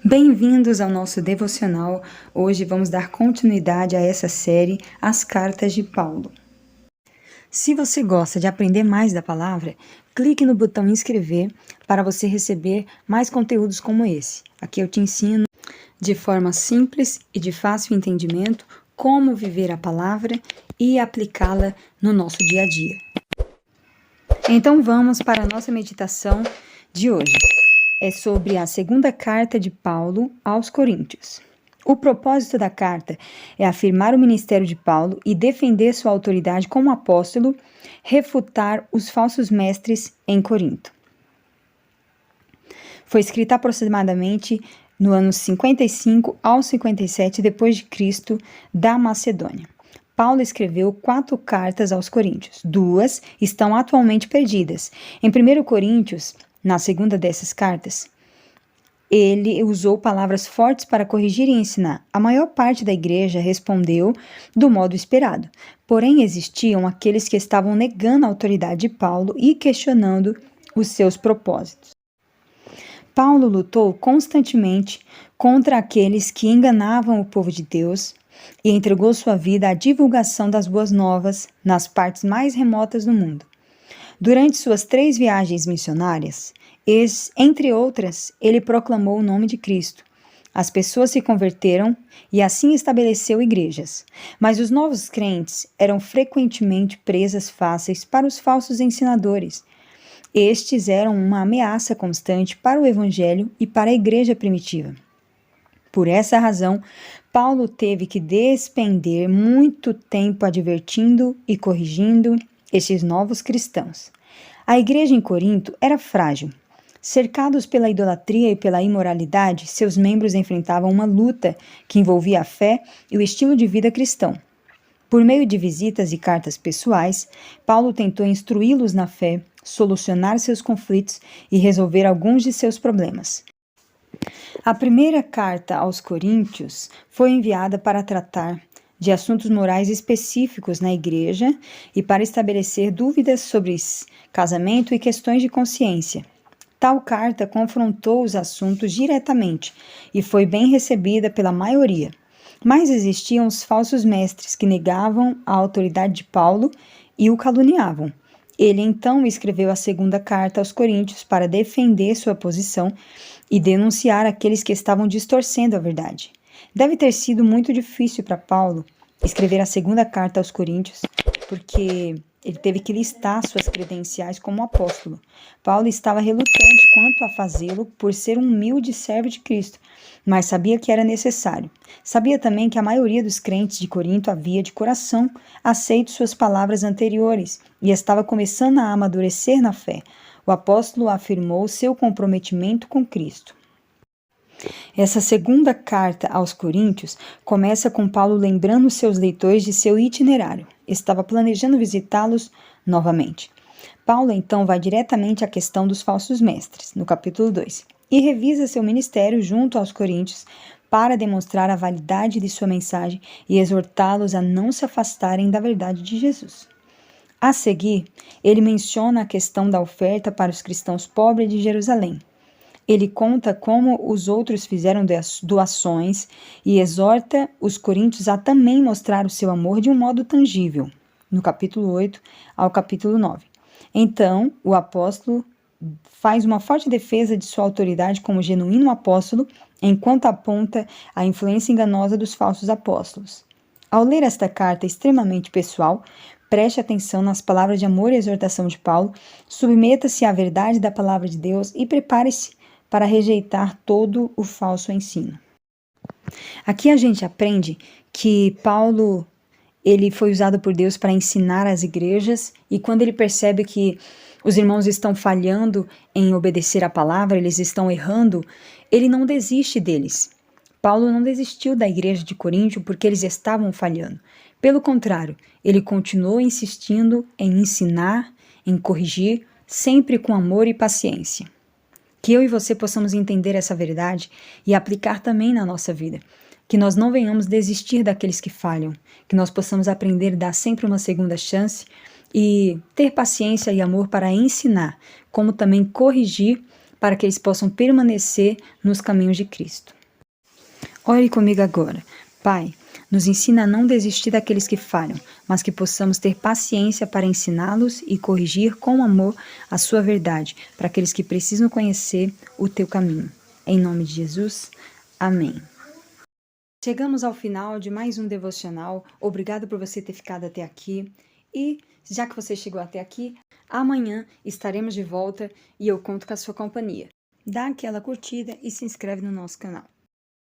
Bem-vindos ao nosso devocional. Hoje vamos dar continuidade a essa série, As Cartas de Paulo. Se você gosta de aprender mais da palavra, clique no botão inscrever para você receber mais conteúdos como esse. Aqui eu te ensino de forma simples e de fácil entendimento como viver a palavra e aplicá-la no nosso dia a dia. Então vamos para a nossa meditação de hoje. É sobre a segunda carta de Paulo aos Coríntios. O propósito da carta é afirmar o ministério de Paulo e defender sua autoridade como apóstolo, refutar os falsos mestres em Corinto. Foi escrita aproximadamente no ano 55 ao 57 depois de Cristo da Macedônia. Paulo escreveu 4 cartas aos Coríntios. 2 estão atualmente perdidas. Em 1 Coríntios, na segunda dessas cartas, ele usou palavras fortes para corrigir e ensinar. A maior parte da igreja respondeu do modo esperado. Porém, existiam aqueles que estavam negando a autoridade de Paulo e questionando os seus propósitos. Paulo lutou constantemente contra aqueles que enganavam o povo de Deus e entregou sua vida à divulgação das boas novas nas partes mais remotas do mundo. Durante suas 3 viagens missionárias, entre outras, ele proclamou o nome de Cristo. As pessoas se converteram e assim estabeleceu igrejas. Mas os novos crentes eram frequentemente presas fáceis para os falsos ensinadores. Estes eram uma ameaça constante para o evangelho e para a igreja primitiva. Por essa razão, Paulo teve que despender muito tempo advertindo e corrigindo estes novos cristãos. A igreja em Corinto era frágil. Cercados pela idolatria e pela imoralidade, seus membros enfrentavam uma luta que envolvia a fé e o estilo de vida cristão. Por meio de visitas e cartas pessoais, Paulo tentou instruí-los na fé, solucionar seus conflitos e resolver alguns de seus problemas. A primeira carta aos Coríntios foi enviada para tratar de assuntos morais específicos na igreja e para estabelecer dúvidas sobre casamento e questões de consciência. Tal carta confrontou os assuntos diretamente e foi bem recebida pela maioria. Mas existiam os falsos mestres que negavam a autoridade de Paulo e o caluniavam. Ele então escreveu a segunda carta aos Coríntios para defender sua posição e denunciar aqueles que estavam distorcendo a verdade. Deve ter sido muito difícil para Paulo escrever a segunda carta aos Coríntios, porque ele teve que listar suas credenciais como apóstolo. Paulo estava relutante quanto a fazê-lo por ser um humilde servo de Cristo, mas sabia que era necessário. Sabia também que a maioria dos crentes de Corinto havia de coração aceito suas palavras anteriores e estava começando a amadurecer na fé. O apóstolo afirmou seu comprometimento com Cristo. Essa segunda carta aos Coríntios começa com Paulo lembrando seus leitores de seu itinerário. Estava planejando visitá-los novamente. Paulo então vai diretamente à questão dos falsos mestres, no capítulo 2, e revisa seu ministério junto aos coríntios para demonstrar a validade de sua mensagem e exortá-los a não se afastarem da verdade de Jesus. A seguir, ele menciona a questão da oferta para os cristãos pobres de Jerusalém. Ele conta como os outros fizeram doações e exorta os coríntios a também mostrar o seu amor de um modo tangível, no capítulo 8 ao capítulo 9. Então, o apóstolo faz uma forte defesa de sua autoridade como genuíno apóstolo, enquanto aponta a influência enganosa dos falsos apóstolos. Ao ler esta carta extremamente pessoal, preste atenção nas palavras de amor e exortação de Paulo, submeta-se à verdade da palavra de Deus e prepare-se para rejeitar todo o falso ensino. Aqui a gente aprende que Paulo ele foi usado por Deus para ensinar as igrejas, e quando ele percebe que os irmãos estão falhando em obedecer a palavra, eles estão errando, ele não desiste deles. Paulo não desistiu da igreja de Corinto porque eles estavam falhando. Pelo contrário, ele continuou insistindo em ensinar, em corrigir, sempre com amor e paciência. Que eu e você possamos entender essa verdade e aplicar também na nossa vida. Que nós não venhamos desistir daqueles que falham. Que nós possamos aprender a dar sempre uma segunda chance e ter paciência e amor para ensinar, como também corrigir para que eles possam permanecer nos caminhos de Cristo. Ore comigo agora. Pai, nos ensina a não desistir daqueles que falham, mas que possamos ter paciência para ensiná-los e corrigir com amor a sua verdade, para aqueles que precisam conhecer o teu caminho. Em nome de Jesus, amém. Chegamos ao final de mais um devocional. Obrigado por você ter ficado até aqui. E, já que você chegou até aqui, amanhã estaremos de volta e eu conto com a sua companhia. Dá aquela curtida e se inscreve no nosso canal.